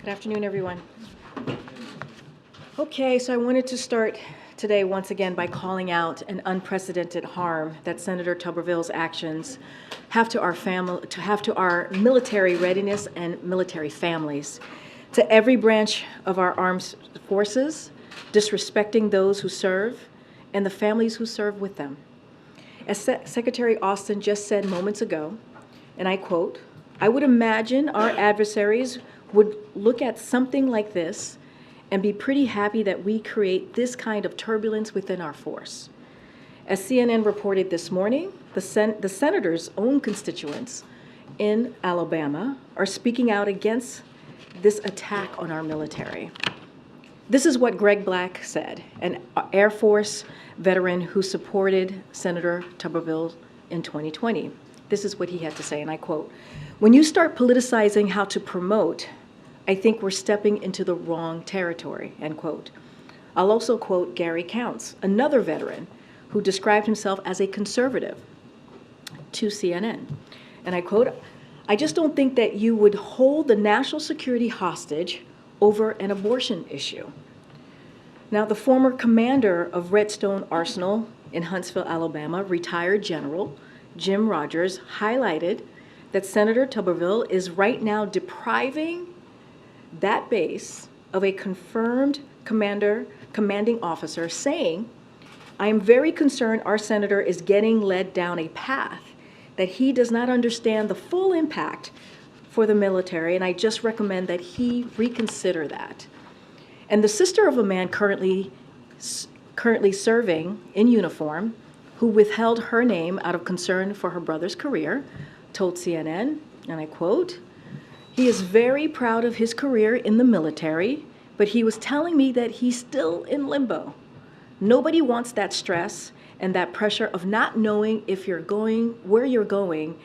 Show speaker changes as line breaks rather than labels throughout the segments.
Good afternoon, everyone. Okay, so I wanted to start today once again by calling out an unprecedented harm that Senator Tuberville's actions have to our military readiness and military families, to every branch of our armed forces, disrespecting those who serve and the families who serve with them. As Secretary Austin just said moments ago, and I quote, "I would imagine our adversaries would look at something like this and be pretty happy that we create this kind of turbulence within our force." As CNN reported this morning, the senator's own constituents in Alabama are speaking out against this attack on our military. This is what Greg Black said, an Air Force veteran who supported Senator Tuberville in 2020. This is what he had to say, and I quote, "When you start politicizing how to promote, I think we're stepping into the wrong territory," end quote. I'll also quote Gary Counts, another veteran who described himself as a conservative, to CNN. And I quote, "I just don't think that you would hold the national security hostage over an abortion issue." Now, the former commander of Redstone Arsenal in Huntsville, Alabama, retired General Jim Rogers, highlighted that Senator Tuberville is right now depriving that base of a confirmed commanding officer, saying, "I am very concerned our senator is getting led down a path that he does not understand the full impact for the military, and I just recommend that he reconsider that." And the sister of a man currently serving in uniform, who withheld her name out of concern for her brother's career, told CNN, and I quote, "He is very proud of his career in the military, but he was telling me that he's still in limbo. Nobody wants that stress and that pressure of not knowing if you're going, where you're going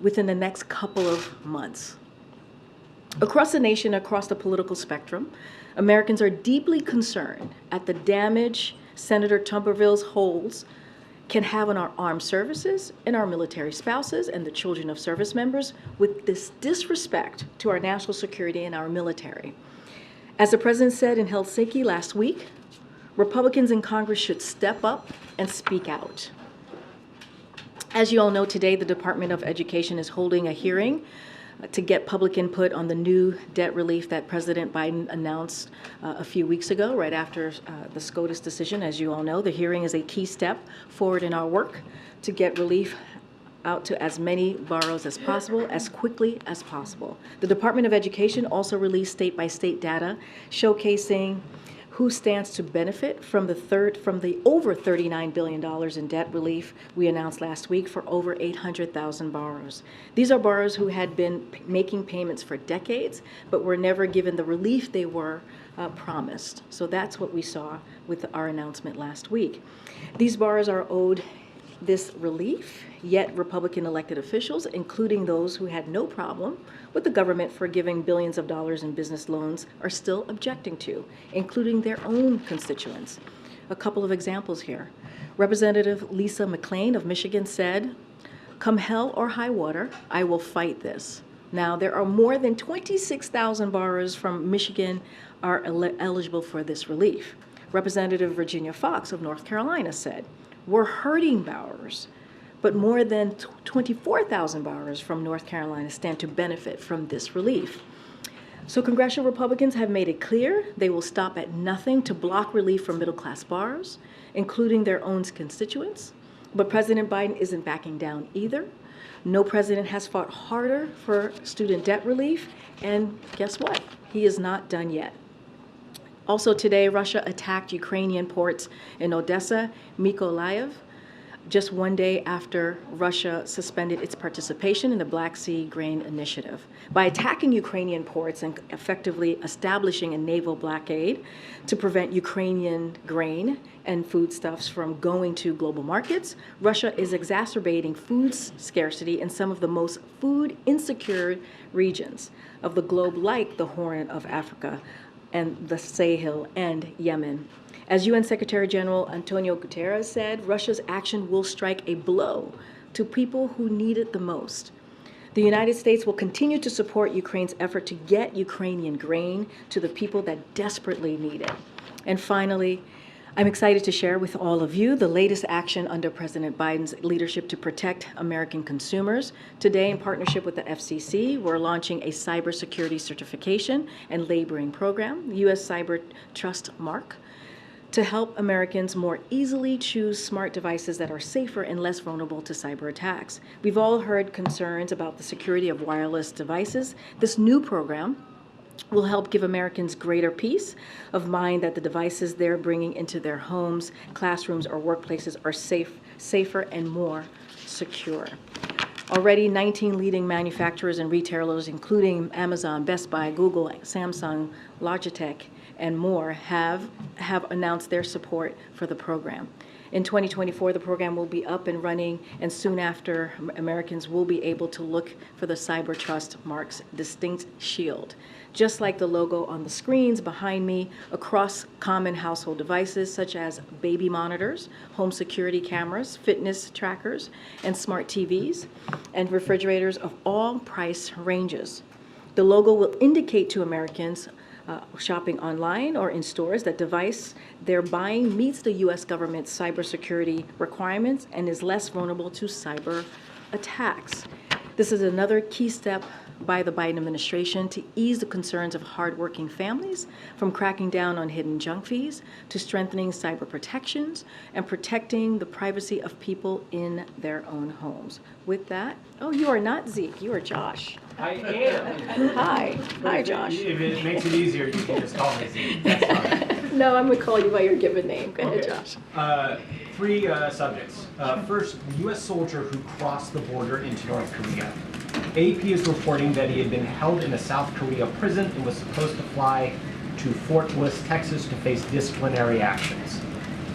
within the next couple of months." Across the nation, across the political spectrum, Americans are deeply concerned at the damage Senator Tuberville's holds can have on our armed services and our military spouses and the children of service members with this disrespect to our national security and our military. As the president said in Helsinki last week, Republicans in Congress should step up and speak out. As you all know, today the Department of Education is holding a hearing to get public input on the new debt relief that President Biden announced a few weeks ago, right after the SCOTUS decision. As you all know, the hearing is a key step forward in our work to get relief out to as many borrowers as possible, as quickly as possible. The Department of Education also released state-by-state data showcasing who stands to benefit from the over $39 billion in debt relief we announced last week for over 800,000 borrowers. These are borrowers who had been making payments for decades, but were never given the relief they were promised. So that's what we saw with our announcement last week. These borrowers are owed this relief, yet Republican elected officials, including those who had no problem with the government forgiving billions of dollars in business loans, are still objecting to, including their own constituents. A couple of examples here. Representative Lisa McClain of Michigan said, "Come hell or high water, I will fight this." Now, there are more than 26,000 borrowers from Michigan are eligible for this relief. Representative Virginia Fox of North Carolina said, "We're hurting borrowers, but more than 24,000 borrowers from North Carolina stand to benefit from this relief." So congressional Republicans have made it clear they will stop at nothing to block relief for middle-class borrowers, including their own constituents. But President Biden isn't backing down either. No president has fought harder for student debt relief, and guess what? He is not done yet. Also today, Russia attacked Ukrainian ports in Odessa, Mykolaiv, just one day after Russia suspended its participation in the Black Sea Grain Initiative. By attacking Ukrainian ports and effectively establishing a naval blockade to prevent Ukrainian grain and foodstuffs from going to global markets, Russia is exacerbating food scarcity in some of the most food insecure regions of the globe, like the Horn of Africa and the Sahel and Yemen. As UN Secretary General Antonio Guterres said, Russia's action will strike a blow to people who need it the most. The United States will continue to support Ukraine's effort to get Ukrainian grain to the people that desperately need it. And finally, I'm excited to share with all of you the latest action under President Biden's leadership to protect American consumers. Today, in partnership with the FCC, we're launching a cybersecurity certification and labeling program, U.S. Cyber Trust Mark, to help Americans more easily choose smart devices that are safer and less vulnerable to cyber attacks. We've all heard concerns about the security of wireless devices. This new program will help give Americans greater peace of mind that the devices they're bringing into their homes, classrooms, or workplaces are safer and more secure. Already, 19 leading manufacturers and retailers, including Amazon, Best Buy, Google, Samsung, Logitech, and more, have announced their support for the program. In 2024, the program will be up and running, and soon after, Americans will be able to look for the Cyber Trust Mark's distinct shield. Just like the logo on the screens behind me, across common household devices such as baby monitors, home security cameras, fitness trackers, and smart TVs, and refrigerators of all price ranges. The logo will indicate to Americans shopping online or in stores that device they're buying meets the U.S. government's cybersecurity requirements and is less vulnerable to cyber attacks. This is another key step by the Biden administration to ease the concerns of hardworking families, from cracking down on hidden junk fees to strengthening cyber protections and protecting the privacy of people in their own homes. With that, oh, you are not Zeke, you are Josh.
I am.
Hi, Josh.
If it makes it easier, you can just call me Zeke. That's fine.
No, I'm going to call you by your given name. Go ahead, Josh.
Three subjects. First, the U.S. soldier who crossed the border into North Korea. AP is reporting that he had been held in a South Korea prison and was supposed to fly to Fort Bliss, Texas to face disciplinary actions.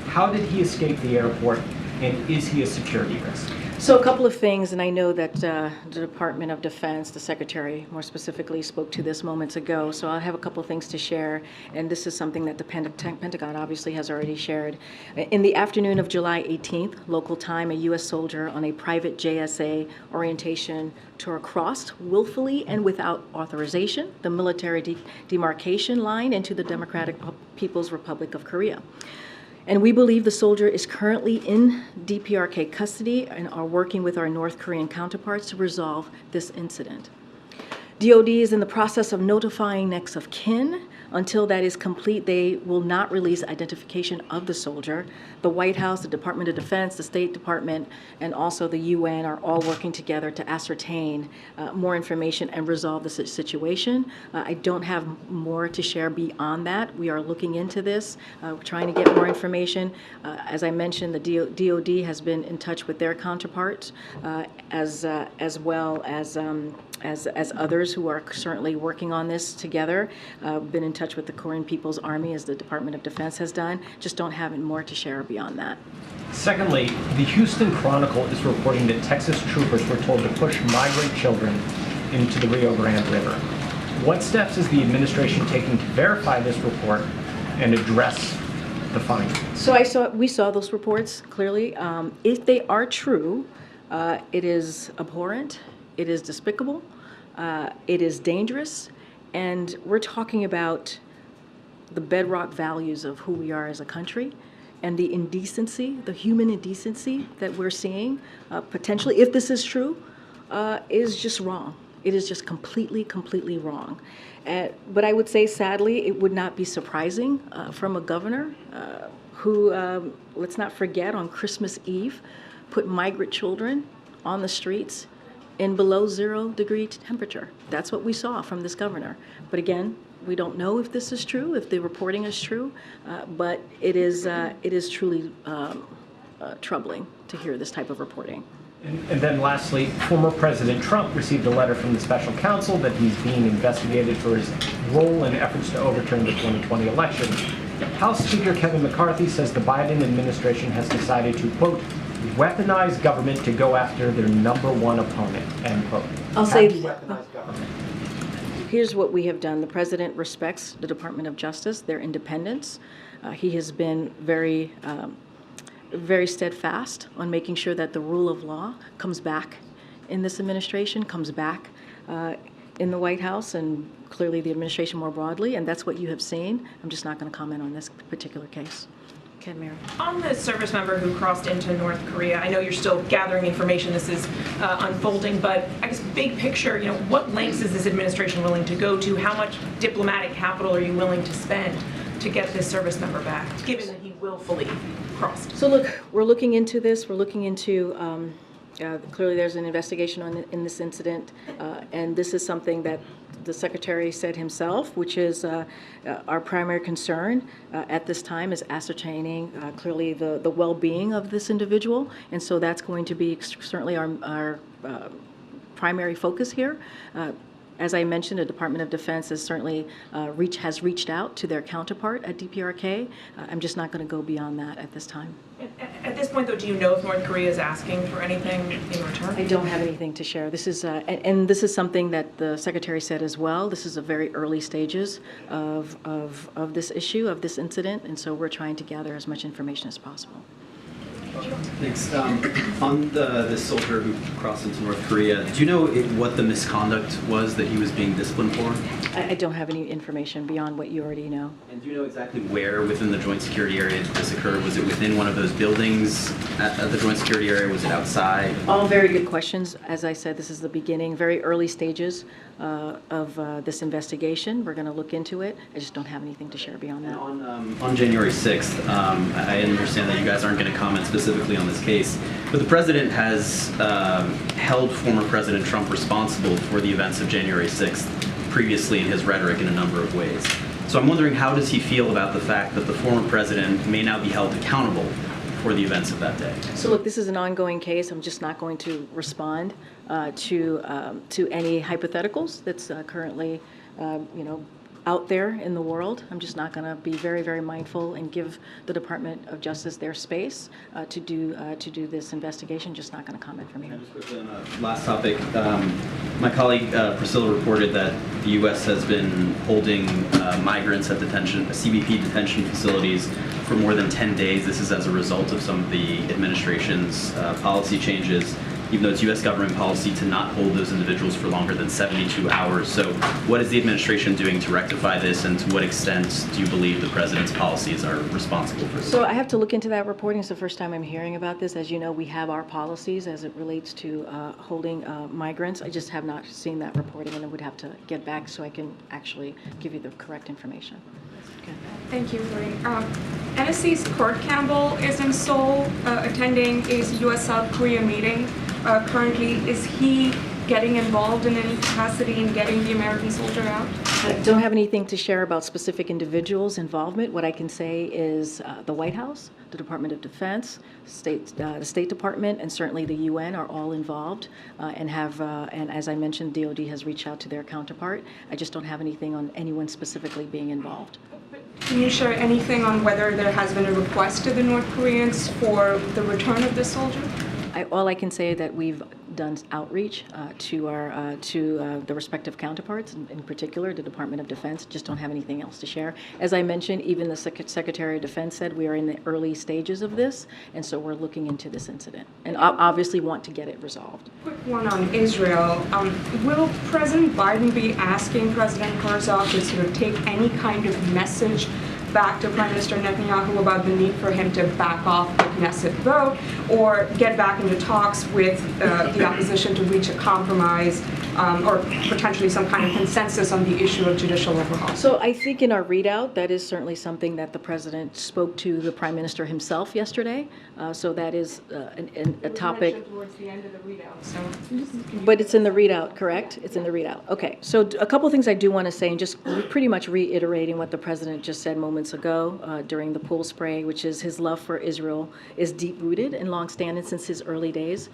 How did he escape the airport, and is he a security risk?
So a couple of things, and I know that the Department of Defense, the Secretary more specifically, spoke to this moments ago, so I'll have a couple of things to share, and this is something that the Pentagon obviously has already shared. In the afternoon of July 18th, local time, a U.S. soldier on a private JSA orientation tour crossed willfully and without authorization the military demarcation line into the Democratic People's Republic of Korea. And we believe the soldier is currently in DPRK custody and are working with our North Korean counterparts to resolve this incident. DoD is in the process of notifying next of kin. Until that is complete, they will not release identification of the soldier. The White House, the Department of Defense, the State Department, and also the UN are all working together to ascertain more information and resolve the situation. I don't have more to share beyond that. We are looking into this, trying to get more information. As I mentioned, the DoD has been in touch with their counterparts, as well as others who are certainly working on this together. Been in touch with the Korean People's Army, as the Department of Defense has done. Just don't have more to share beyond that.
Secondly, the Houston Chronicle is reporting that Texas troopers were told to push migrant children into the Rio Grande River. What steps is the administration taking to verify this report and address the findings?
So we saw those reports clearly. If they are true, it is abhorrent, it is despicable, it is dangerous, and we're talking about the bedrock values of who we are as a country, and the indecency, the human indecency that we're seeing, potentially, if this is true, is just wrong. It is just completely wrong. But I would say, sadly, it would not be surprising from a governor who, let's not forget, on Christmas Eve, put migrant children on the streets in below 0-degree temperature. That's what we saw from this governor. But again, we don't know if this is true, if the reporting is true, but it is truly troubling to hear this type of reporting.
And then lastly, former President Trump received a letter from the special counsel that he's being investigated for his role in efforts to overturn the 2020 election. House Speaker Kevin McCarthy says the Biden administration has decided to, quote, weaponize government to go after their number one opponent, end quote.
I'll say,
weaponize government.
Here's what we have done. The president respects the Department of Justice, their independence. He has been very steadfast on making sure that the rule of law comes back in this administration comes back in the White House and clearly the administration more broadly, and that's what you have seen. I'm just not going to comment on this particular case. Okay, Mary.
On the service member who crossed into North Korea, I know you're still gathering information, this is unfolding, but I guess big picture, what lengths is this administration willing to go to? How much diplomatic capital are you willing to spend to get this service member back, given that he willfully crossed?
So look, we're looking into this. We're looking into, clearly there's an investigation in this incident, and this is something that the Secretary said himself, which is our primary concern at this time is ascertaining clearly the well-being of this individual, and so that's going to be certainly our primary focus here. As I mentioned, the Department of Defense has certainly has reached out to their counterpart at DPRK. I'm just not going to go beyond that at this time.
At this point, though, do you know if North Korea is asking for anything in return?
I don't have anything to share. This is, and this is something that the Secretary said as well. This is a very early stages of this issue, of this incident, and so we're trying to gather as much information as possible.
Thanks. On this soldier who crossed into North Korea, do you know what the misconduct was that he was being disciplined for?
I don't have any information beyond what you already know.
And do you know exactly where within the joint security area this occurred? Was it within one of those buildings at the joint security area? Was it outside?
All very good questions. As I said, this is the beginning, very early stages of this investigation. We're going to look into it. I just don't have anything to share beyond that.
And on January 6th, I understand that you guys aren't going to comment specifically on this case, but the president has held former President Trump responsible for the events of January 6th previously in his rhetoric in a number of ways. So I'm wondering, how does he feel about the fact that the former president may now be held accountable for the events of that day?
So look, this is an ongoing case. I'm just not going to respond to any hypotheticals that's currently, out there in the world. I'm just not going to be very, very mindful and give the Department of Justice their space to do this investigation. Just not going to comment from here.
Just quickly on a last topic, my colleague Priscilla reported that the U.S. has been holding migrants at CBP detention facilities for more than 10 days. This is as a result of some of the administration's policy changes, even though it's U.S. government policy to not hold those individuals for longer than 72 hours. So what is the administration doing to rectify this, and to what extent do you believe the president's policies are responsible for this?
So I have to look into that reporting. It's the first time I'm hearing about this. As you know, we have our policies as it relates to holding migrants. I just have not seen that reporting, and I would have to get back so I can actually give you the correct information. Okay.
Thank you, Karine. NSC's Kurt Campbell is in Seoul attending a U.S.-South Korea meeting. Currently, is he getting involved in any capacity in getting the American soldier out?
I don't have anything to share about specific individuals' involvement. What I can say is the White House, the Department of Defense, the State Department, and certainly the UN are all involved and as I mentioned, DOD has reached out to their counterpart. I just don't have anything on anyone specifically being involved.
Can you share anything on whether there has been a request to the North Koreans for the return of this soldier?
All I can say is that we've done outreach to the respective counterparts, in particular the Department of Defense. Just don't have anything else to share. As I mentioned, even the Secretary of Defense said we are in the early stages of this, and so we're looking into this incident and obviously want to get it resolved.
Quick one on Israel. Will President Biden be asking President Herzog to sort of take any kind of message back to Prime Minister Netanyahu about the need for him to back off the Knesset vote, or get back into talks with the opposition to reach a compromise or potentially some kind of consensus on the issue of judicial overhaul?
So I think in our readout, that is certainly something that the President spoke to the Prime Minister himself yesterday. So that is a topic.
It was mentioned towards the end of the readout, so.
But it's in the readout, correct? It's in the readout. Okay. So a couple things I do want to say, and just pretty much reiterating what the President just said moments ago during the pool spray, which is his love for Israel is deep-rooted and long-standing since his early days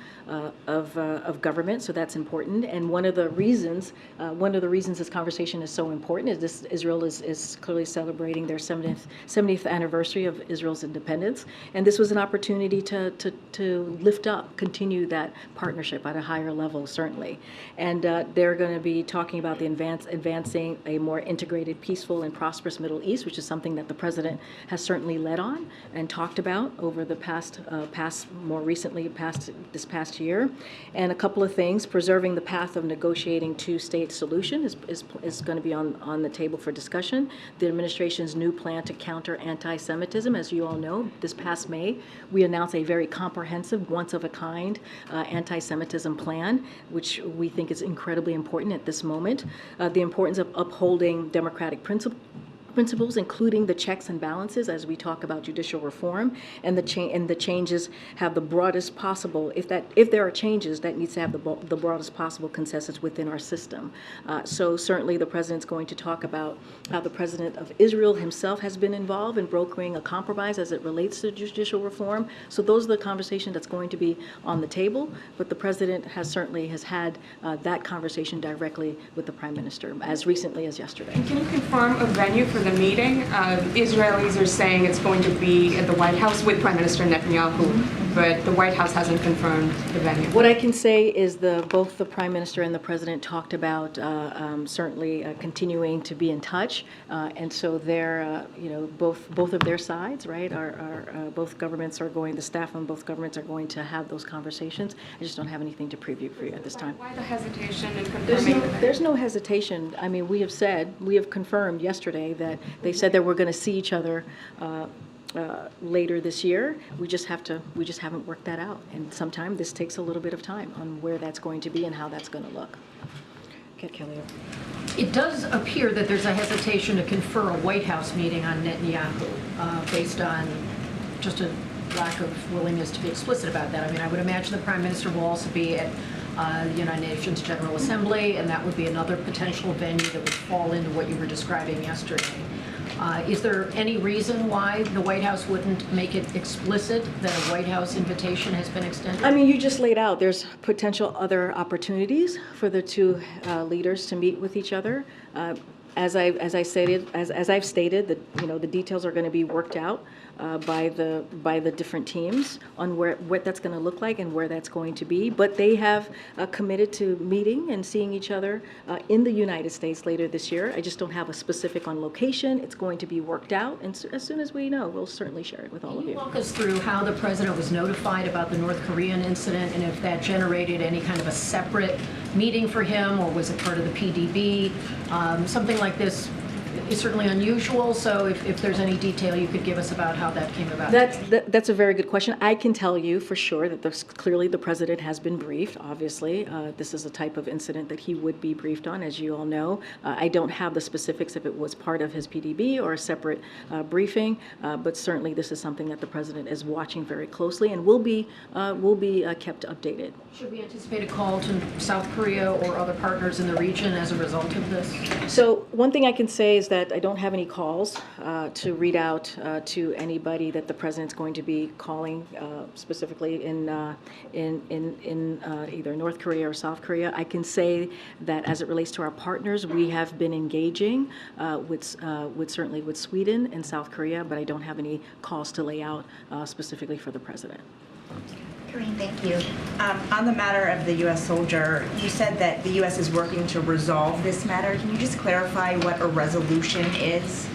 of government. So that's important. And one of the reasons this conversation is so important is Israel is clearly celebrating their 70th anniversary of Israel's independence, and this was an opportunity to lift up, continue that partnership at a higher level, certainly. And they're going to be talking about the advancing a more integrated, peaceful, and prosperous Middle East, which is something that the president has certainly led on and talked about over the past this past year. And a couple of things: preserving the path of negotiating two-state solution is going to be on the table for discussion. The administration's new plan to counter anti-Semitism, as you all know, this past May, we announced a very comprehensive, once-of-a-kind anti-Semitism plan, which we think is incredibly important at this moment. The importance of upholding democratic principles, including the checks and balances as we talk about judicial reform, and the changes have the broadest possible. If there are changes, that needs to have the broadest possible consensus within our system. So certainly the president's going to talk about how the president of Israel himself has been involved in brokering a compromise as it relates to judicial reform. So those are the conversations that's going to be on the table. But the president has had that conversation directly with the prime minister as recently as yesterday.
Can you confirm a venue for the meeting? Israelis are saying it's going to be at the White House with Prime Minister Netanyahu, but the White House hasn't confirmed the venue.
What I can say is both the prime minister and the president talked about certainly continuing to be in touch, and so they're both of their sides, right? Both governments are going. The staff on both governments are going to have those conversations. I just don't have anything to preview for you at this time.
Why the hesitation in confirming?
There's no hesitation. I mean, we have confirmed yesterday that they said that we're going to see each other later this year. We just haven't worked that out, and sometimes this takes a little bit of time on where that's going to be and how that's going to look. Okay, Kelly.
It does appear that there's a hesitation to confer a White House meeting on Netanyahu based on just a lack of willingness to be explicit about that. I mean, I would imagine the Prime Minister will also be at the United Nations General Assembly, and that would be another potential venue that would fall into what you were describing yesterday. Is there any reason why the White House wouldn't make it explicit that a White House invitation has been extended?
I mean, you just laid out there's potential other opportunities for the two leaders to meet with each other. As I've stated, that the details are going to be worked out by the different teams on what that's going to look like and where that's going to be. But they have committed to meeting and seeing each other in the United States later this year. I just don't have a specific on location. It's going to be worked out, and as soon as we know, we'll certainly share it with all of you.
Can you walk us through how the president was notified about the North Korean incident, and if that generated any kind of a separate meeting for him, or was it part of the PDB? Something like this is certainly unusual, so if there's any detail you could give us about how that came about.
That's a very good question. I can tell you for sure that clearly the president has been briefed, obviously. This is a type of incident that he would be briefed on, as you all know. I don't have the specifics if it was part of his PDB or a separate briefing, but certainly this is something that the president is watching very closely and will be kept updated.
Should we anticipate a call to South Korea or other partners in the region as a result of this?
So one thing I can say is that I don't have any calls to read out to anybody that the president's going to be calling specifically in either North Korea or South Korea. I can say that as it relates to our partners, we have been engaging certainly with Sweden and South Korea, but I don't have any calls to lay out specifically for the president.
Karine, thank you. On the matter of the U.S. soldier, you said that the U.S. is working to resolve this matter. Can you just clarify what a resolution is?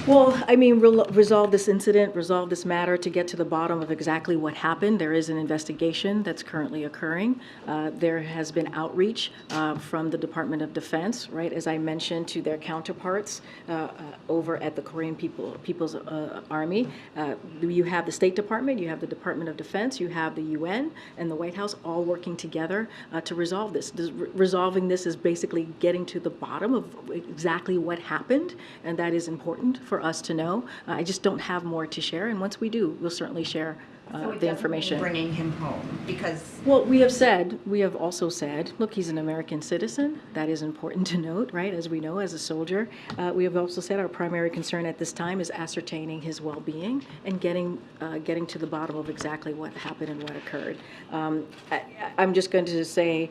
Well, I mean, resolve this incident, resolve this matter to get to the bottom of exactly what happened. There is an investigation that's currently occurring. There has been outreach from the Department of Defense, right, as I mentioned, to their counterparts over at the Korean People's Army. You have the State Department, you have the Department of Defense, you have the UN and the White House all working together to resolve this. Resolving this is basically getting to the bottom of exactly what happened, and that is important for us to know. I just don't have more to share, and once we do, we'll certainly share the information.
Bringing him home because
Well, we have also said, look, he's an American citizen. That is important to note, right? As we know, as a soldier. We have also said our primary concern at this time is ascertaining his well-being and getting to the bottom of exactly what happened and what occurred. I'm just going to say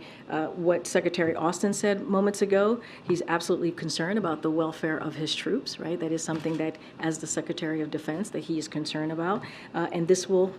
what Secretary Austin said moments ago. He's absolutely concerned about the welfare of his troops, right? That is something that, as the Secretary of Defense, that he is concerned about. And this will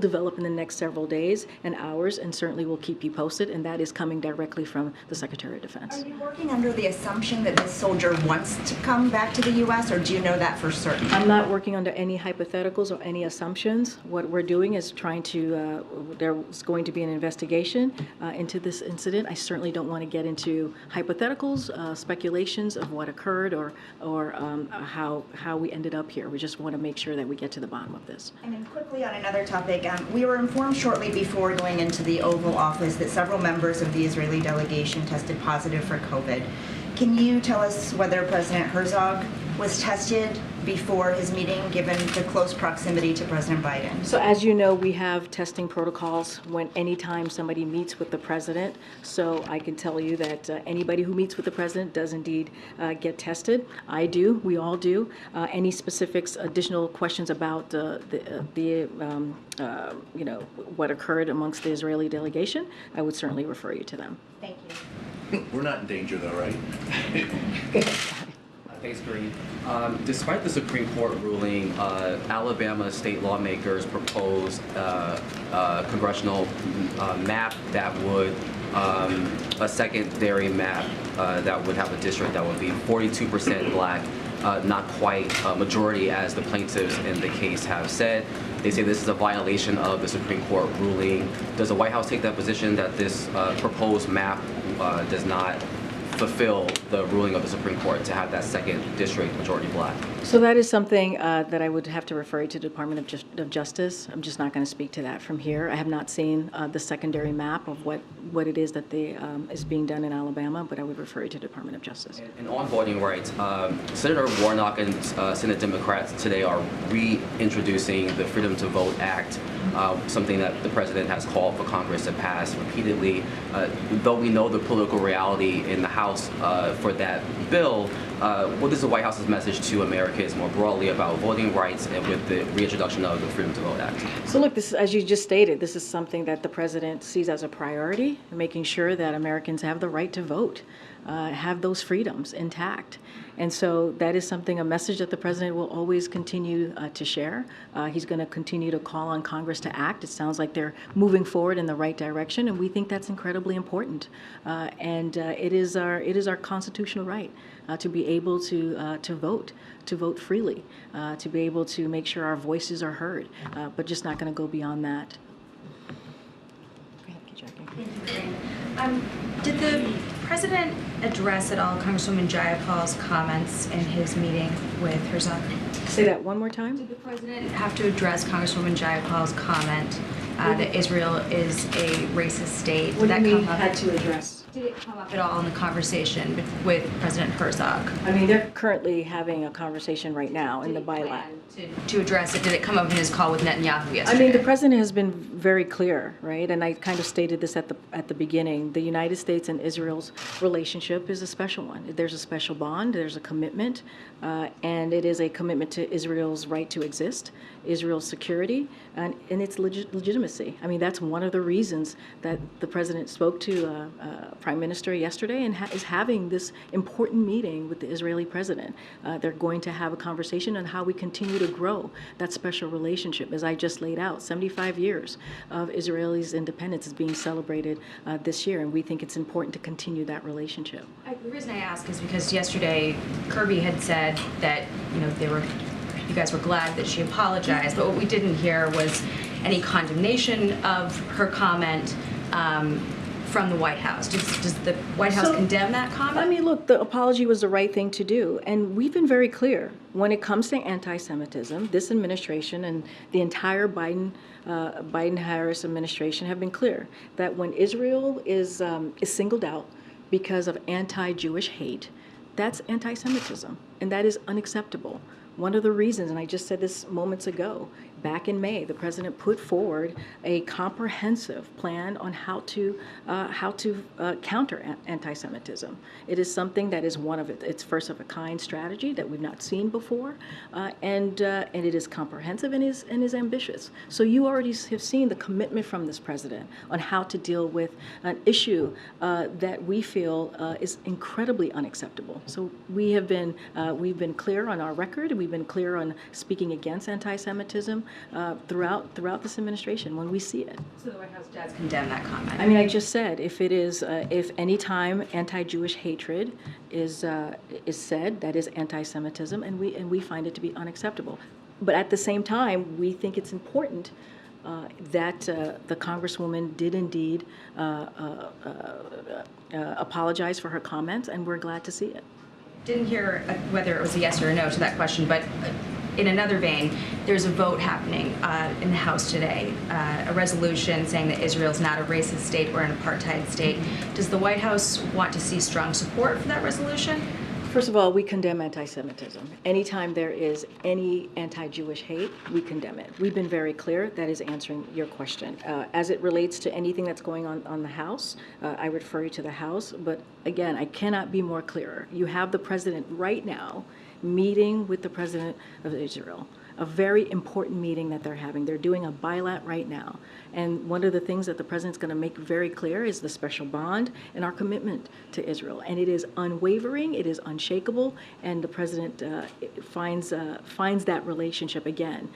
develop in the next several days and hours, and certainly will keep you posted, and that is coming directly from the Secretary of Defense.
Are you working under the assumption that this soldier wants to come back to the U.S., or do you know that for certain?
I'm not working under any hypotheticals or any assumptions. What we're doing is trying to, there's going to be an investigation into this incident. I certainly don't want to get into hypotheticals, speculations of what occurred or how we ended up here. We just want to make sure that we get to the bottom of this.
And then quickly on another topic, we were informed shortly before going into the Oval Office that several members of the Israeli delegation tested positive for COVID. Can you tell us whether President Herzog was tested before his meeting, given the close proximity to President Biden?
So as you know, we have testing protocols when anytime somebody meets with the president. So I can tell you that anybody who meets with the president does indeed get tested. I do. We all do. Any specifics, additional questions about what occurred amongst the Israeli delegation, I would certainly refer you to them.
Thank you.
We're not in danger though, right?
Thanks, Karine. Despite the Supreme Court ruling, Alabama state lawmakers proposed a congressional map that would, a secondary map that would have a district that would be 42% black, not quite a majority as the plaintiffs in the case have said. They say this is a violation of the Supreme Court ruling. Does the White House take that position that this proposed map does not fulfill the ruling of the Supreme Court to have that second district majority black?
So that is something that I would have to refer you to the Department of Justice. I'm just not going to speak to that from here. I have not seen the secondary map of what it is that is being done in Alabama, but I would refer you to the Department of Justice.
And on voting rights, Senator Warnock and Senate Democrats today are reintroducing the Freedom to Vote Act, something that the president has called for Congress to pass repeatedly. Though we know the political reality in the House for that bill, what is the White House's message to Americans more broadly about voting rights and with the reintroduction of the Freedom to Vote Act?
So look, this, as you just stated, this is something that the president sees as a priority, making sure that Americans have the right to vote, have those freedoms intact. And so that is something, a message that the president will always continue to share. He's going to continue to call on Congress to act. It sounds like they're moving forward in the right direction, and we think that's incredibly important. It is our constitutional right to be able to vote freely, to be able to make sure our voices are heard, but just not going to go beyond that. Go ahead, Jackie.
Did the president address at all Congresswoman Jayapal's comments in his meeting with Herzog?
Say that one more time.
Did the president have to address Congresswoman Jayapal's comment that Israel is a racist state?
What do you mean,
up?
had to address?
Did it come up at all in the conversation with President Herzog?
I mean, they're currently having a conversation right now in the bilat.
To address it, did it come up in his call with Netanyahu yesterday?
I mean, the president has been very clear, right? And I kind of stated this at the beginning. The United States and Israel's relationship is a special one. There's a special bond. There's a commitment, and it is a commitment to Israel's right to exist, Israel's security, and its legitimacy. I mean, that's one of the reasons that the president spoke to Prime Minister yesterday and is having this important meeting with the Israeli president. They're going to have a conversation on how we continue to grow that special relationship. As I just laid out, 75 years of Israel's independence is being celebrated this year, and we think it's important to continue that relationship.
The reason I ask is because yesterday Kirby had said that you guys were glad that she apologized, but what we didn't hear was any condemnation of her comment from the White House. Does the White House condemn that comment?
I mean, look, the apology was the right thing to do, and we've been very clear. When it comes to anti-Semitism, this administration and the entire Biden-Harris administration have been clear that when Israel is singled out because of anti-Jewish hate, that's anti-Semitism, and that is unacceptable. One of the reasons, and I just said this moments ago, back in May, the president put forward a comprehensive plan on how to counter anti-Semitism. It is something that is its first of a kind strategy that we've not seen before, and it is comprehensive and is ambitious. So you already have seen the commitment from this president on how to deal with an issue that we feel is incredibly unacceptable. So we've been clear on our record, and we've been clear on speaking against anti-Semitism throughout this administration when we see it.
So the White House does condemn that comment?
I mean, I just said, if any time anti-Jewish hatred is said, that is anti-Semitism, and we find it to be unacceptable. But at the same time, we think it's important that the Congresswoman did indeed apologize for her comments, and we're glad to see it.
Didn't hear whether it was a yes or a no to that question, but in another vein, there's a vote happening in the House today, a resolution saying that Israel is not a racist state or an apartheid state. Does the White House want to see strong support for that resolution?
First of all, we condemn anti-Semitism. Anytime there is any anti-Jewish hate, we condemn it. We've been very clear. That is answering your question. As it relates to anything that's going on the House, I refer you to the House. But again, I cannot be more clearer. You have the president right now meeting with the president of Israel. A very important meeting that they're having. They're doing a bilat right now. And one of the things that the president's going to make very clear is the special bond and our commitment to Israel. And it is unwavering, it is unshakable, and the president finds that relationship again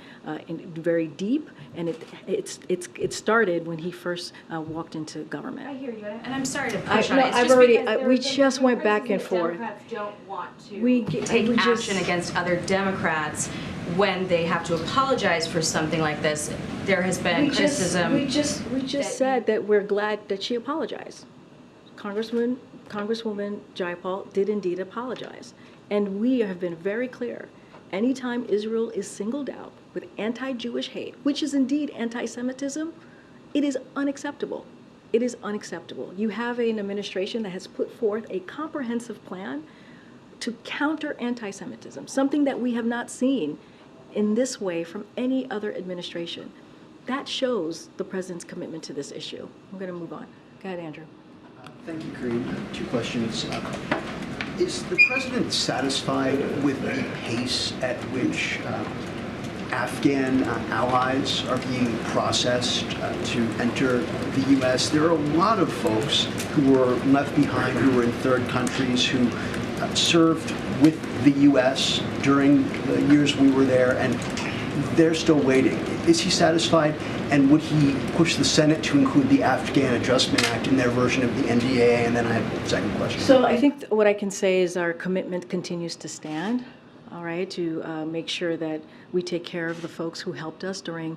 very deep. And it started when he first walked into government.
I hear you, and I'm sorry to push on it.
We just went back and forth.
Democrats don't want to take action against other Democrats when they have to apologize for something like this. There has been criticism.
We just said that we're glad that she apologized. Congresswoman Jayapal did indeed apologize. And we have been very clear. Anytime Israel is singled out with anti-Jewish hate, which is indeed anti-Semitism, it is unacceptable. It is unacceptable. You have an administration that has put forth a comprehensive plan to counter anti-Semitism, something that we have not seen in this way from any other administration. That shows the president's commitment to this issue. I'm going to move on. Go ahead, Andrew.
Thank you, Karine. Two questions. Is the president satisfied with the pace at which Afghan allies are being processed to enter the U.S.? There are a lot of folks who were left behind, who were in third countries, who served with the U.S. during the years we were there, and they're still waiting. Is he satisfied, and would he push the Senate to include the Afghan Adjustment Act in their version of the NDAA? And then I have a second question.
So I think what I can say is our commitment continues to stand, all right, to make sure that we take care of the folks who helped us during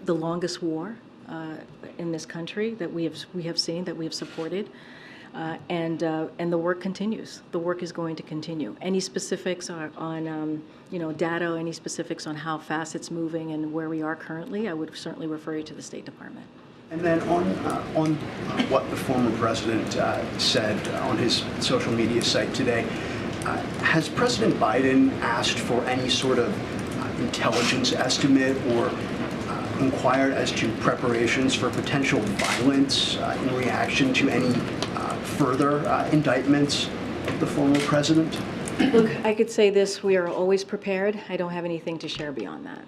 the longest war in this country that we have seen, that we have supported. And the work continues. The work is going to continue. Any specifics on data, any specifics on how fast it's moving and where we are currently, I would certainly refer you to the State Department.
And then on what the former president said on his social media site today, has President Biden asked for any sort of intelligence estimate or inquired as to preparations for potential violence in reaction to any further indictments of the former president?
Look, I could say this, we are always prepared. I don't have anything to share beyond that.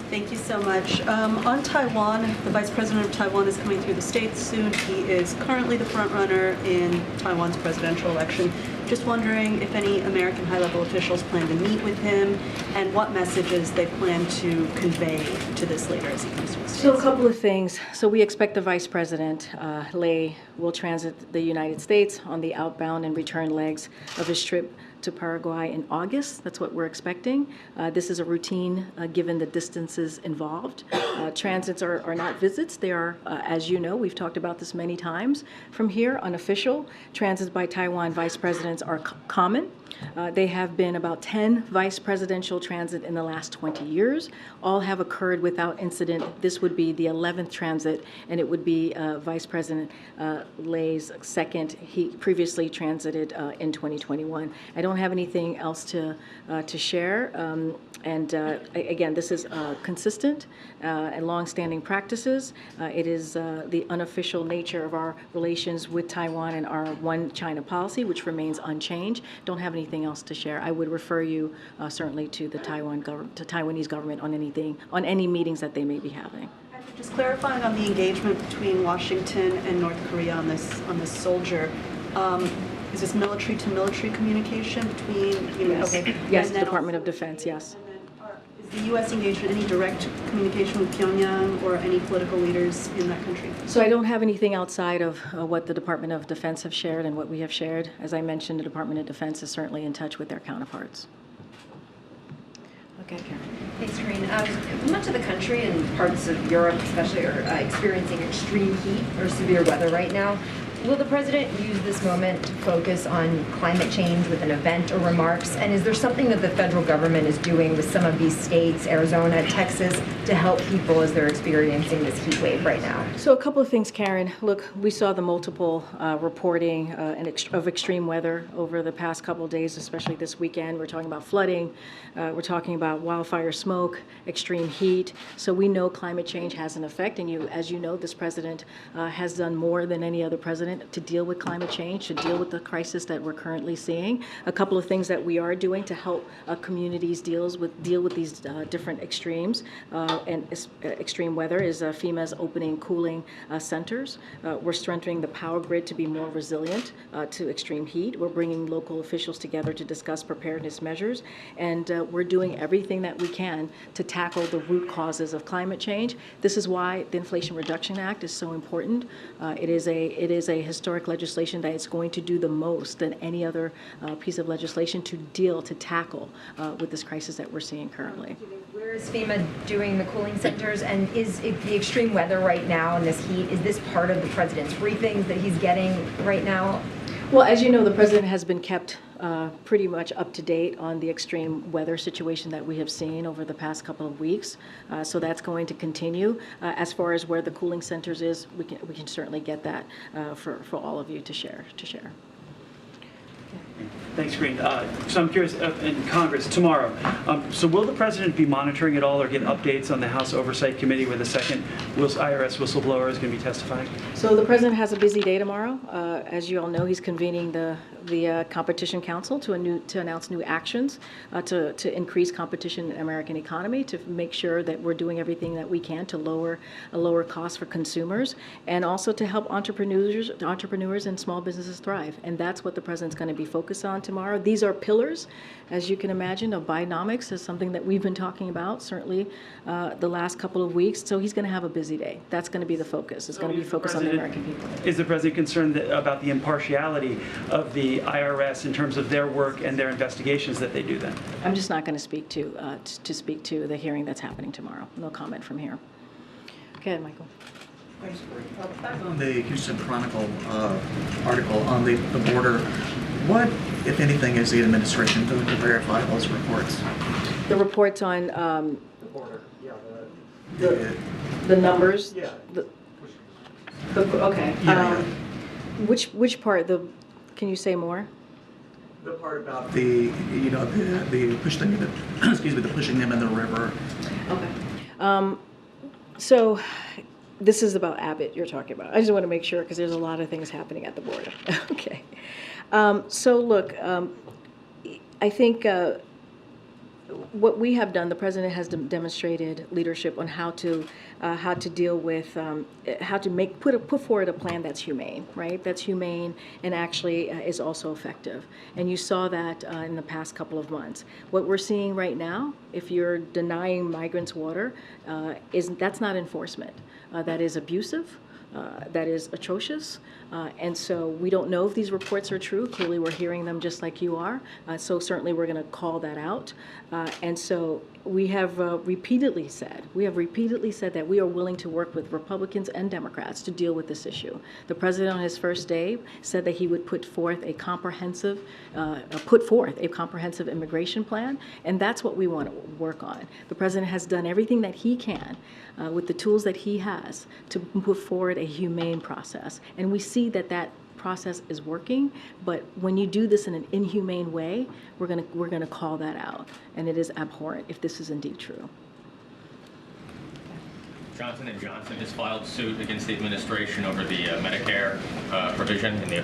Thank you so much. On Taiwan, the Vice President of Taiwan is coming through the States soon. He is currently the front runner in Taiwan's presidential election. Just wondering if any American high-level officials plan to meet with him and what messages they plan to convey to this leader as he comes to the States.
So a couple of things. So we expect the Vice President, Lei, will transit the United States on the outbound and return legs of his trip to Paraguay in August. That's what we're expecting. This is a routine given the distances involved. Transits are not visits. They are, as you know, we've talked about this many times. From here, unofficial transits by Taiwan vice presidents are common. They have been about 10 vice presidential transit in the last 20 years. All have occurred without incident. This would be the 11th transit, and it would be Vice President Lay's second. He previously transited in 2021. I don't have anything else to share. Again, this is consistent and longstanding practices. It is the unofficial nature of our relations with Taiwan and our One China policy, which remains unchanged. Don't have anything else to share. I would refer you certainly to the Taiwanese government on any meetings that they may be having.
Just clarifying on the engagement between Washington and North Korea on this soldier. Is this military to military communication between?
Yes,
Okay.
Yes, Department of Defense. Yes.
Is the U.S. engaged in any direct communication with Pyongyang or any political leaders in that country?
So I don't have anything outside of what the Department of Defense have shared and what we have shared. As I mentioned, the Department of Defense is certainly in touch with their counterparts. Okay, Karen.
Thanks, Karine. Much of the country and parts of Europe especially are experiencing extreme heat or severe weather right now. Will the president use this moment to focus on climate change with an event or remarks? And is there something that the federal government is doing with some of these states, Arizona, Texas, to help people as they're experiencing this heat wave right now?
So a couple of things, Karen. Look, we saw the multiple reporting of extreme weather over the past couple of days, especially this weekend. We're talking about flooding. We're talking about wildfire smoke, extreme heat. So we know climate change has an effect. And as you know, this president has done more than any other president to deal with climate change, to deal with the crisis that we're currently seeing. A couple of things that we are doing to help communities deal with these different extremes and extreme weather is FEMA's opening cooling centers. We're strengthening the power grid to be more resilient to extreme heat. We're bringing local officials together to discuss preparedness measures, and we're doing everything that we can to tackle the root causes of climate change. This is why the Inflation Reduction Act is so important. It is a historic legislation that is going to do the most than any other piece of legislation to tackle with this crisis that we're seeing currently.
Where is FEMA doing the cooling centers? And is the extreme weather right now and this heat, is this part of the president's briefings that he's getting right now?
Well, as you know, the president has been kept pretty much up to date on the extreme weather situation that we have seen over the past couple of weeks. So that's going to continue. As far as where the cooling centers is, we can certainly get that for all of you to share.
Thanks, Karine. So I'm curious, in Congress tomorrow, so will the president be monitoring it all or get updates on the House Oversight Committee where the second IRS whistleblower is going to be testifying?
So the president has a busy day tomorrow. As you all know, he's convening the Competition Council to announce new actions to increase competition in the American economy, to make sure that we're doing everything that we can to lower costs for consumers, and also to help entrepreneurs and small businesses thrive. And that's what the president's going to be focused on tomorrow. These are pillars, as you can imagine, of Bidenomics, is something that we've been talking about certainly the last couple of weeks. So he's going to have a busy day. That's going to be the focus. It's going to be focused on the American people.
Is the president concerned about the impartiality of the IRS in terms of their work and their investigations that they do then?
I'm just not going to speak to the hearing that's happening tomorrow. No comment from here. Okay, Michael.
Thanks, back on the Houston Chronicle article on the border, what, if anything, is the administration doing to verify those reports?
The reports on
the border, yeah.
The numbers.
Yeah.
Okay.
Yeah.
Which part? Can you say more?
The part about the pushing them, the pushing them in the river.
Okay. So this is about Abbott you're talking about. I just want to make sure because there's a lot of things happening at the border. Okay. So look, I think what we have done, the president has demonstrated leadership on how to deal with, how to put forward a plan that's humane, right? That's humane and actually is also effective. And you saw that in the past couple of months. What we're seeing right now, if you're denying migrants water, that's not enforcement. That is abusive. That is atrocious. And so we don't know if these reports are true. Clearly, we're hearing them just like you are. So certainly we're going to call that out. And so we have repeatedly said that we are willing to work with Republicans and Democrats to deal with this issue. The president on his first day said that he would put forth a comprehensive immigration plan, and that's what we want to work on. The president has done everything that he can with the tools that he has to put forward a humane process, and we see that that process is working. But when you do this in an inhumane way, we're gonna call that out, and it is abhorrent if this is indeed true.
Johnson & Johnson has filed suit against the administration over the Medicare provision in the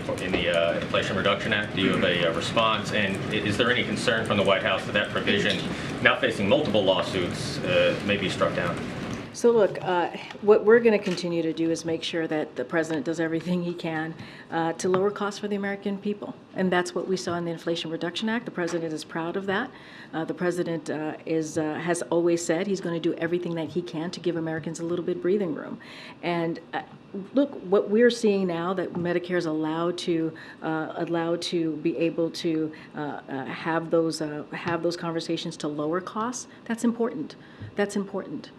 Inflation Reduction Act. Do you have a response? And is there any concern from the White House that that provision, now facing multiple lawsuits, may be struck down?
So look, what we're going to continue to do is make sure that the president does everything he can to lower costs for the American people. And that's what we saw in the Inflation Reduction Act. The president is proud of that. The president has always said he's going to do everything that he can to give Americans a little bit breathing room. And look, what we're seeing now, that Medicare is allowed to be able to have those conversations to lower costs. That's important. That's important.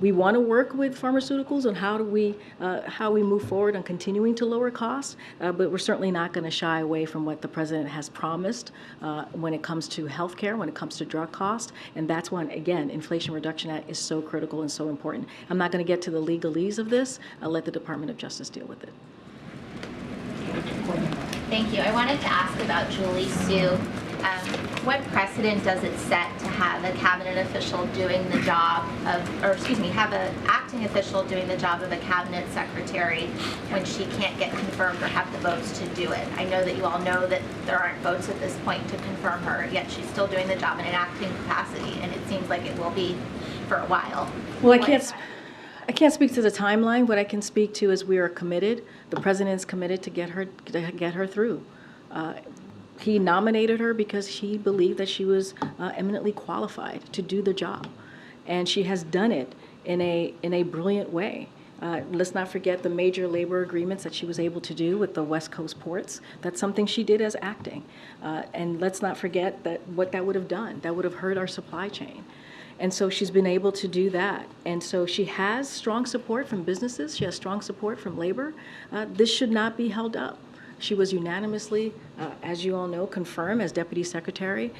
We want to work with pharmaceuticals on how we move forward on continuing to lower costs, but we're certainly not going to shy away from what the president has promised when it comes to health care, when it comes to drug costs, and that's when, again, Inflation Reduction Act is so critical and so important. I'm not going to get to the legalese of this. I'll let the Department of Justice deal with it.
Thank you. I wanted to ask about Julie Su. What precedent does it set to have a cabinet official doing the job of, or excuse me, have an acting official doing the job of a cabinet secretary when she can't get confirmed or have the votes to do it? I know that you all know that there aren't votes at this point to confirm her, yet she's still doing the job in an acting capacity, and it seems like it will be for a while.
Well, I can't speak to the timeline. What I can speak to is we are committed. The president is committed to get her through. He nominated her because he believed that she was eminently qualified to do the job, and she has done it in a brilliant way. Let's not forget the major labor agreements that she was able to do with the West Coast ports. That's something she did as acting, and let's not forget that what that would have done. That would have hurt our supply chain. And so she's been able to do that. And so she has strong support from businesses. She has strong support from labor. This should not be held up. She was unanimously, as you all know, confirmed as Deputy Secretary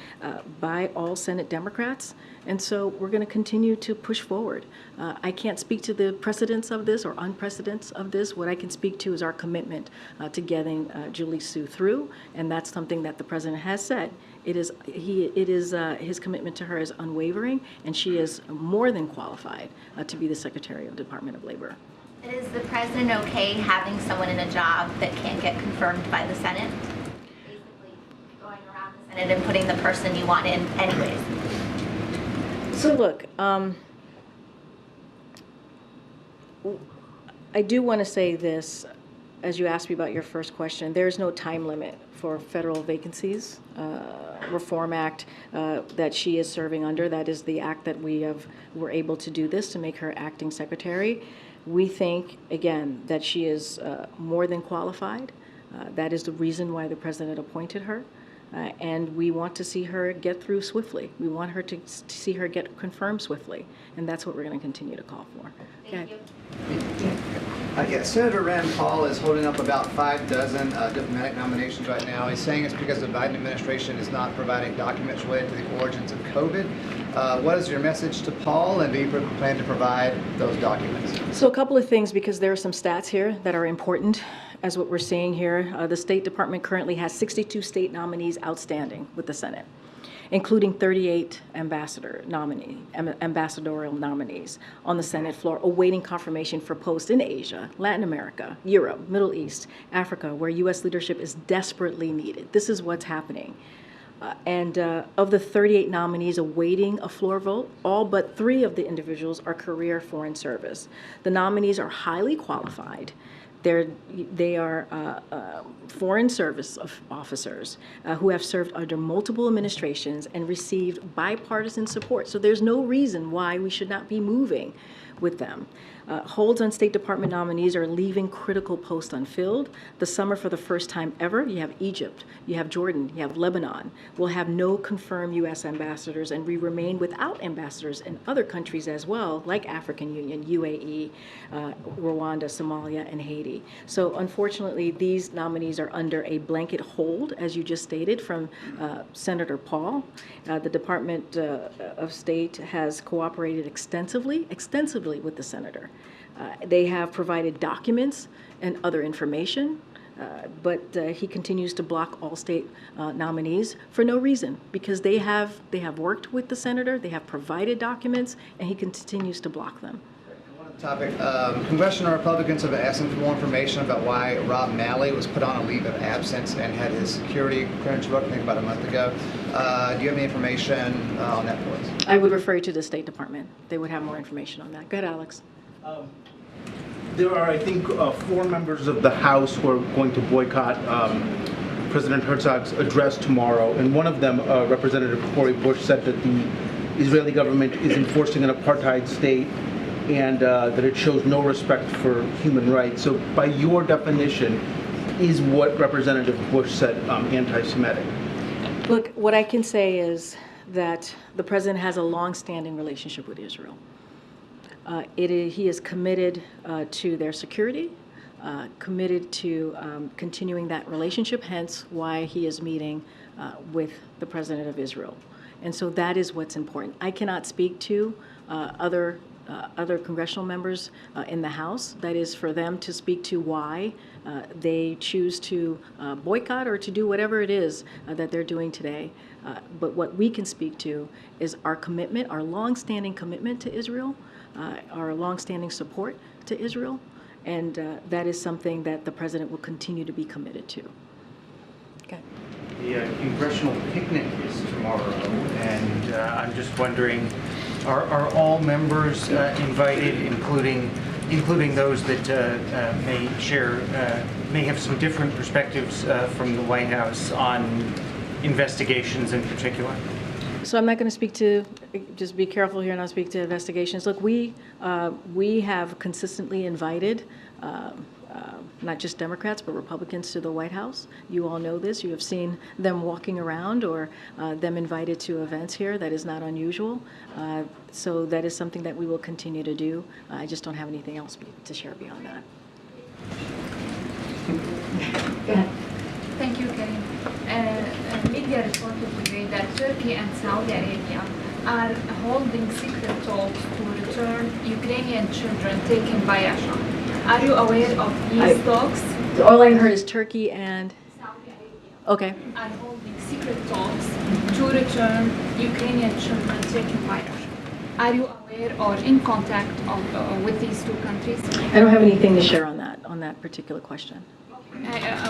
by all Senate Democrats. And so we're going to continue to push forward. I can't speak to the precedents of this or unprecedents of this. What I can speak to is our commitment to getting Julie Su through, and that's something that the President has said. His commitment to her is unwavering, and she is more than qualified to be the Secretary of the Department of Labor.
Is the president okay having someone in a job that can't get confirmed by the Senate? Basically going around the Senate and putting the person you want in anyways.
So look, I do want to say this, as you asked me about your first question, there is no time limit for federal vacancies. Reform Act that she is serving under, that is the act that we're able to do this, to make her acting secretary. We think, again, that she is more than qualified. That is the reason why the president appointed her. And we want to see her get through swiftly. We want her to see her get confirmed swiftly. And that's what we're going to continue to call for.
Thank you.
Yes, Senator Rand Paul is holding up about 5 diplomatic nominations right now. He's saying it's because the Biden administration is not providing documents related to the origins of COVID. What is your message to Paul, and do you plan to provide those documents?
So a couple of things, because there are some stats here that are important as what we're seeing here. The State Department currently has 62 state nominees outstanding with the Senate, including 38 ambassadorial nominees on the Senate floor, awaiting confirmation for posts in Asia, Latin America, Europe, Middle East, Africa, where U.S. leadership is desperately needed. This is what's happening. And of the 38 nominees awaiting a floor vote, all but 3 of the individuals are career foreign service. The nominees are highly qualified. They are foreign service officers who have served under multiple administrations and received bipartisan support. So there's no reason why we should not be moving with them. Holds on State Department nominees are leaving critical posts unfilled. This summer, for the first time ever, you have Egypt, you have Jordan, you have Lebanon. We'll have no confirmed U.S. ambassadors, and we remain without ambassadors in other countries as well, like African Union, UAE, Rwanda, Somalia, and Haiti. So unfortunately, these nominees are under a blanket hold, as you just stated, from Senator Paul. The Department of State has cooperated extensively with the senator. They have provided documents and other information, but he continues to block all state nominees for no reason, because they have worked with the senator, they have provided documents, and he continues to block them.
Topic. Congressional Republicans have asked him for more information about why Rob Malley was put on a leave of absence and had his security clearance revoked, I think about a month ago. Do you have any information on that for us?
I would refer you to the State Department. They would have more information on that. Go ahead, Alex.
There are, I think, 4 members of the House who are going to boycott President Herzog's address tomorrow, and one of them, Representative Cori Bush, said that the Israeli government is enforcing an apartheid state and that it shows no respect for human rights. So by your definition, is what Representative Bush said anti-Semitic?
Look, what I can say is that the president has a long-standing relationship with Israel. He is committed to their security, committed to continuing that relationship, hence why he is meeting with the president of Israel. And so that is what's important. I cannot speak to other congressional members in the House. That is for them to speak to why they choose to boycott or to do whatever it is that they're doing today. But what we can speak to is our commitment, our longstanding commitment to Israel, our longstanding support to Israel, and that is something that the president will continue to be committed to. Okay.
The congressional picnic is tomorrow, and I'm just wondering, are all members invited, including those that may have some different perspectives from the White House on investigations in particular?
So I'm not going to speak to, just be careful here, not speak to investigations. Look, we have consistently invited not just Democrats, but Republicans to the White House. You all know this. You have seen them walking around or them invited to events here. That is not unusual. So that is something that we will continue to do. I just don't have anything else to share beyond that. Go ahead.
Thank you, Karine. Media reported today that Turkey and Saudi Arabia are holding secret talks to return Ukrainian children taken by Russia. Are you aware of these talks?
All I heard is Turkey and
Saudi Arabia
okay.
are holding secret talks to return Ukrainian children taken by Russia. Are you aware or in contact with these two countries?
I don't have anything to share on that particular question.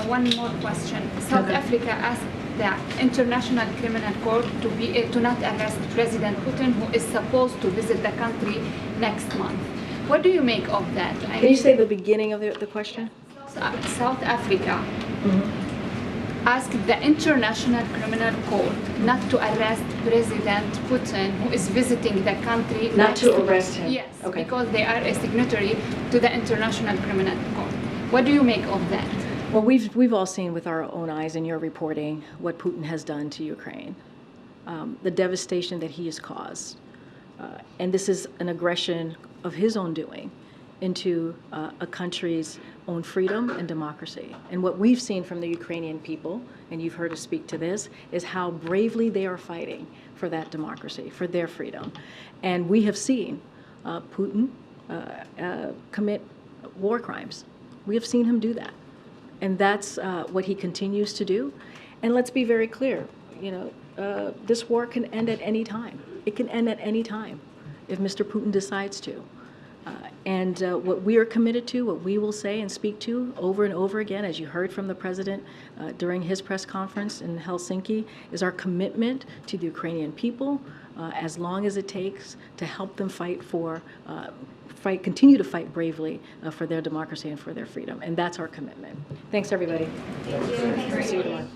One more question. South Africa asked the International Criminal Court to not arrest President Putin, who is supposed to visit the country next month. What do you make of that?
Can you say the beginning of the question?
South Africa asked the International Criminal Court not to arrest President Putin, who is visiting the country.
Not to arrest him?
Yes,
okay.
Because they are a signatory to the International Criminal Court. What do you make of that?
Well, we've all seen with our own eyes in your reporting what Putin has done to Ukraine, the devastation that he has caused. And this is an aggression of his own doing into a country's own freedom and democracy. And what we've seen from the Ukrainian people, and you've heard us speak to this, is how bravely they are fighting for that democracy, for their freedom. And we have seen Putin commit war crimes. We have seen him do that. And that's what he continues to do. And let's be very clear, this war can end at any time. It can end at any time if Mr. Putin decides to. And what we are committed to, what we will say and speak to over and over again, as you heard from the president during his press conference in Helsinki, is our commitment to the Ukrainian people as long as it takes to help them continue to fight bravely for their democracy and for their freedom. And that's our commitment. Thanks, everybody.
Thank you.
See you tomorrow.